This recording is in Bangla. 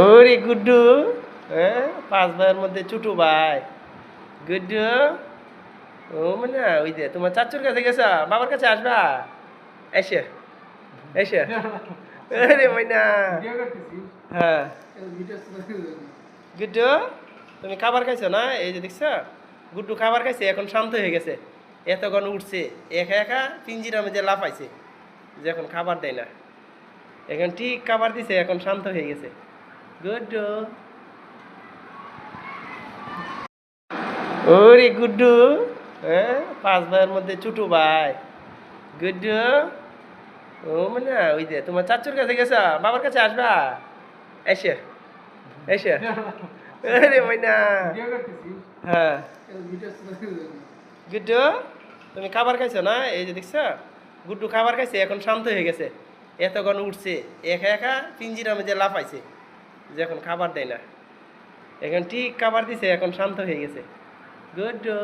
ওরে গুড্ডু, হ্যাঁ, 5 ভাইয়ের মধ্যে ছোট ভাই। গুড্ডু, ও মানে ওই যে তোমার চাচুর কাছে গেছা, বাবার কাছে আসবা। এসে এসে আরে মইনা। হ্যাঁ গুড্ডু, তুমি খাবার খাইছো না? এই যে দেখছো, গুড্ডু খাবার খাইছে, এখন শান্ত হয়ে গেছে। এতক্ষণ উঠছে, একা একা পিঞ্জিরার মধ্যে লাফাইছে, যে এখন খাবার দেয় না। এখন ঠিক খাবার দিছে, এখন শান্ত হয়ে গেছে। গুড্ডু, ওরে গুড্ডু, হ্যাঁ, 5 ভাইয়ের মধ্যে ছোট ভাই। গুড্ডু, ও মানে ওই যে তোমার চাচুর কাছে গেছা, বাবার কাছে আসবা। এসে এসে আরে মইনা। হ্যাঁ গুড্ডু, তুমি খাবার খাইছো না? এই যে দেখছো, গুড্ডু খাবার খাইছে, এখন শান্ত হয়ে গেছে। এতক্ষণ উঠছে, একা একা পিঞ্জিরার মধ্যে লাফাইছে, যে এখন খাবার দেয় না। এখন ঠিক খাবার দিছে, এখন শান্ত হয়ে গেছে। গুড্ডু।